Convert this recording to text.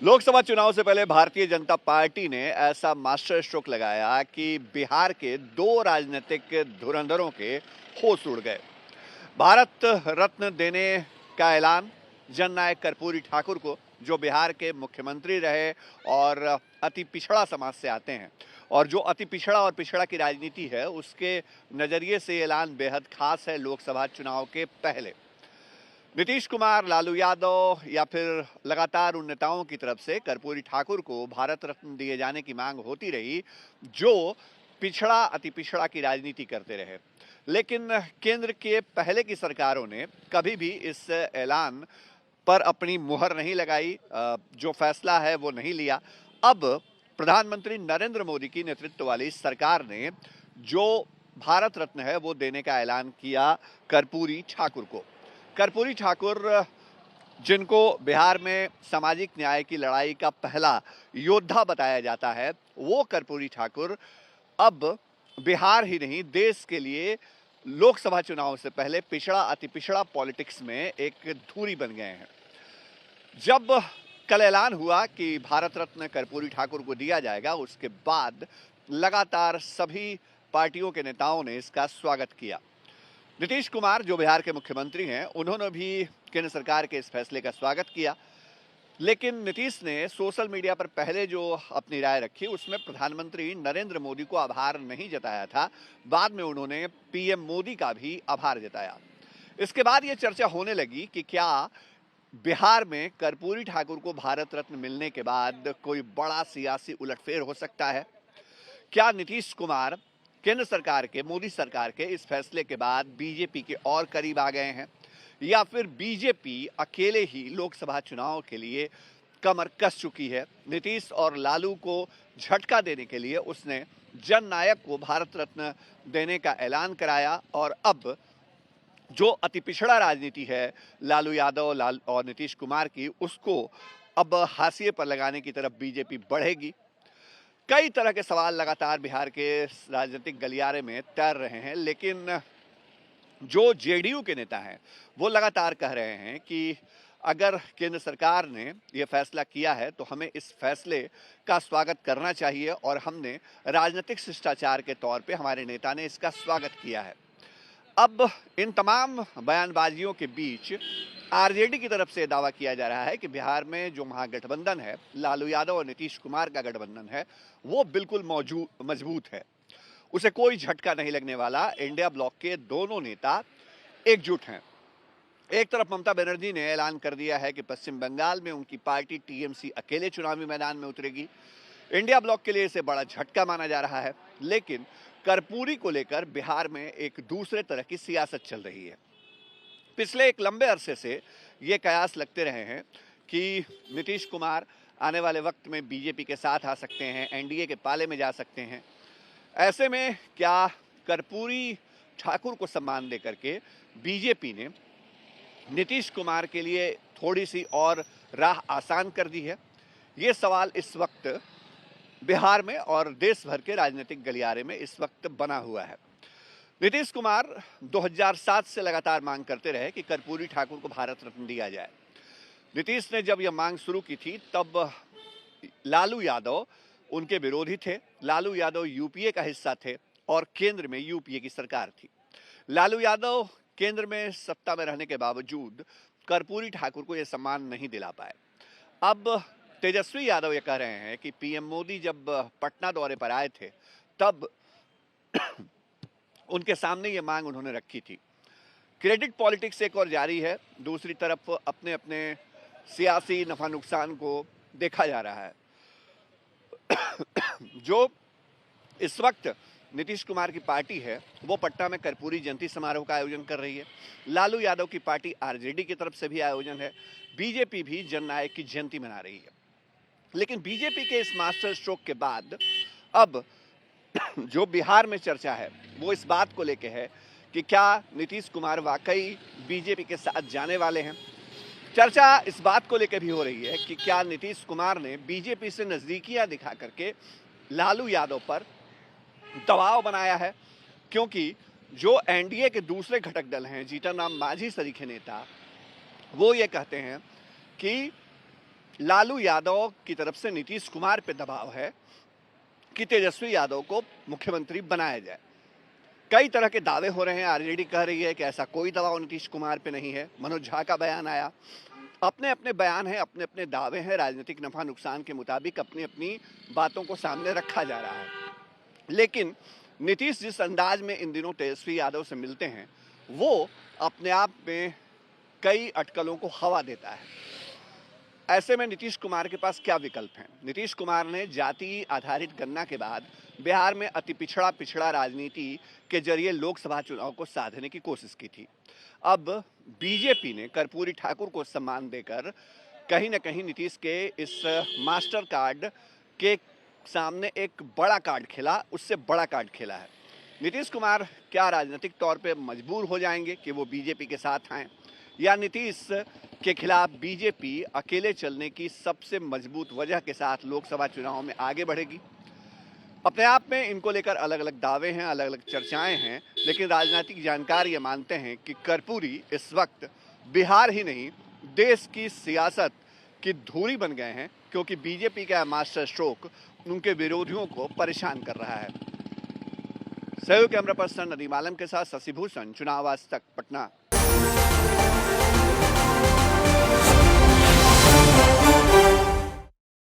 लोकसभा चुनाव से पहले भारतीय जनता पार्टी ने ऐसा मास्टर स्ट्रोक लगाया कि बिहार के दो राजनीतिक धुरंधरों के होश उड़ गए। भारत रत्न देने का ऐलान जननायक कर्पूरी ठाकुर को, जो बिहार के मुख्यमंत्री रहे और अति पिछड़ा समाज से आते हैं, और जो अति पिछड़ा और पिछड़ा की राजनीति है उसके नजरिए से ऐलान बेहद खास है। लोकसभा चुनाव के पहले नीतीश कुमार, लालू यादव या फिर लगातार उन नेताओं की तरफ से कर्पूरी ठाकुर को भारत रत्न दिए जाने की मांग होती रही, जो पिछड़ा अति पिछड़ा की राजनीति करते रहे। लेकिन केंद्र के पहले की सरकारों ने कभी भी इस ऐलान पर अपनी मुहर नहीं लगाई, जो फैसला है वो नहीं लिया। अब प्रधानमंत्री नरेंद्र मोदी की नेतृत्व वाली सरकार ने जो भारत रत्न है वो देने का ऐलान किया कर्पूरी ठाकुर को। कर्पूरी ठाकुर, जिनको बिहार में सामाजिक न्याय की लड़ाई का पहला योद्धा बताया जाता है, वो कर्पूरी ठाकुर अब बिहार ही नहीं देश के लिए लोकसभा चुनाव से पहले पिछड़ा अति पिछड़ा पॉलिटिक्स में एक धुरी बन गए हैं। जब कल ऐलान हुआ कि भारत रत्न कर्पूरी ठाकुर को दिया जाएगा, उसके बाद लगातार सभी पार्टियों के नेताओं ने इसका स्वागत किया। नीतीश कुमार, जो बिहार के मुख्यमंत्री हैं, उन्होंने भी केंद्र सरकार के इस फैसले का स्वागत किया। लेकिन नीतीश ने सोशल मीडिया पर पहले जो अपनी राय रखी, उसमें प्रधानमंत्री नरेंद्र मोदी को आभार नहीं जताया था। बाद में उन्होंने पीएम मोदी का भी आभार जताया। इसके बाद ये चर्चा होने लगी कि क्या बिहार में कर्पूरी ठाकुर को भारत रत्न मिलने के बाद कोई बड़ा सियासी उलटफेर हो सकता है। क्या नीतीश कुमार केंद्र सरकार के, मोदी सरकार के इस फैसले के बाद बीजेपी के और करीब आ गए हैं, या फिर बीजेपी अकेले ही लोकसभा चुनाव के लिए कमर कस चुकी है। नीतीश और लालू को झटका देने के लिए उसने जननायक को भारत रत्न देने का ऐलान कराया, और अब जो अति पिछड़ा राजनीति है लालू यादव और नीतीश कुमार की, उसको अब हाशिए पर लगाने की तरफ बीजेपी बढ़ेगी। कई तरह के सवाल लगातार बिहार के राजनीतिक गलियारे में तैर रहे हैं, लेकिन जो जेडीयू के नेता हैं वो लगातार कह रहे हैं कि अगर केंद्र सरकार ने यह फैसला किया है तो हमें इस फैसले का स्वागत करना चाहिए, और हमने राजनीतिक शिष्टाचार के तौर पे हमारे नेता ने इसका स्वागत किया है। अब इन तमाम बयानबाजियों के बीच आरजेडी की तरफ से दावा किया जा रहा है कि बिहार में जो महागठबंधन है, लालू यादव और नीतीश कुमार का गठबंधन है, वो बिल्कुल मजबूत है, उसे कोई झटका नहीं लगने वाला। इंडिया ब्लॉक के दोनों नेता एकजुट हैं। एक तरफ ममता बनर्जी ने ऐलान कर दिया है कि पश्चिम बंगाल में उनकी पार्टी टीएमसी अकेले चुनावी मैदान में उतरेगी। इंडिया ब्लॉक के लिए इसे बड़ा झटका माना जा रहा है। लेकिन कर्पूरी को लेकर बिहार में एक दूसरे तरह की सियासत चल रही है। पिछले एक लंबे अरसे से ये कयास लगते रहे हैं कि नीतीश कुमार आने वाले वक्त में बीजेपी के साथ आ सकते हैं, एनडीए के पाले में जा सकते हैं। ऐसे में क्या कर्पूरी ठाकुर को सम्मान देकर के बीजेपी ने नीतीश कुमार के लिए थोड़ी सी और राह आसान कर दी है? ये सवाल इस वक्त बिहार में और देश भर के राजनीतिक गलियारे में इस वक्त बना हुआ है। नीतीश कुमार 2007 से लगातार मांग करते रहे कि कर्पूरी ठाकुर को भारत रत्न दिया जाए। नीतीश ने जब यह मांग शुरू की थी तब लालू यादव उनके विरोधी थे। लालू यादव यूपीए का हिस्सा थे और केंद्र में यूपीए की सरकार थी। लालू यादव केंद्र में सत्ता में रहने के बावजूद कर्पूरी ठाकुर को यह सम्मान नहीं दिला पाए। अब तेजस्वी यादव ये कह रहे हैं कि पीएम मोदी जब पटना दौरे पर आए थे तब उनके सामने ये मांग उन्होंने रखी थी। क्रेडिट पॉलिटिक्स एक और जारी है, दूसरी तरफ अपने अपने सियासी नफा नुकसान को देखा जा रहा है। जो इस वक्त नीतीश कुमार की पार्टी है वो पटना में कर्पूरी जयंती समारोह का आयोजन कर रही है। लालू यादव की पार्टी आरजेडी की तरफ से भी आयोजन है। बीजेपी भी जननायक की जयंती मना रही है। लेकिन बीजेपी के इस मास्टर स्ट्रोक के बाद अब जो बिहार में चर्चा है वो इस बात को लेके है कि क्या नीतीश कुमार वाकई बीजेपी के साथ जाने वाले हैं। चर्चा इस बात को लेकर भी हो रही है कि क्या नीतीश कुमार ने बीजेपी से नजदीकियां दिखा करके लालू यादव पर दबाव बनाया है, क्योंकि जो एनडीए के दूसरे घटक दल हैं, जीतन राम मांझी सरीखे नेता, वो ये कहते हैं कि लालू यादव की तरफ से नीतीश कुमार पे दबाव है कि तेजस्वी यादव को मुख्यमंत्री बनाया जाए। कई तरह के दावे हो रहे हैं। आरजेडी कह रही है कि ऐसा कोई दबाव नीतीश कुमार पे नहीं है। मनोज झा का बयान आया। अपने अपने बयान हैं, अपने अपने दावे हैं। राजनीतिक नफा नुकसान के मुताबिक अपनी अपनी बातों को सामने रखा जा रहा है। लेकिन नीतीश जिस अंदाज में इन दिनों तेजस्वी यादव से मिलते हैं, वो अपने आप में कई अटकलों को हवा देता है। ऐसे में नीतीश कुमार के पास क्या विकल्प हैं? नीतीश कुमार ने जाति आधारित गणना के बाद बिहार में अति पिछड़ा राजनीति के जरिए लोकसभा चुनाव को साधने की कोशिश की थी। अब बीजेपी ने कर्पूरी ठाकुर को सम्मान देकर कहीं न कहीं नीतीश के इस मास्टर कार्ड के सामने एक बड़ा कार्ड खेला, उससे बड़ा कार्ड खेला है। नीतीश कुमार क्या राजनीतिक तौर पे मजबूर हो जाएंगे कि वो बीजेपी के साथ आएं, या नीतीश के खिलाफ बीजेपी अकेले चलने की सबसे मजबूत वजह के साथ लोकसभा चुनाव में आगे बढ़ेगी? अपने आप में इनको लेकर अलग अलग दावे हैं, अलग अलग चर्चाएं हैं, लेकिन राजनीतिक जानकार ये मानते हैं कि कर्पूरी इस वक्त बिहार ही नहीं, देश की सियासत की धूरी बन गए हैं, क्योंकि बीजेपी का मास्टर स्ट्रोक उनके विरोधियों को परेशान कर रहा है। सहयोग कैमरा पर्सन नदीम आलम के साथ शशि भूषण, चुनाव आज तक, पटना।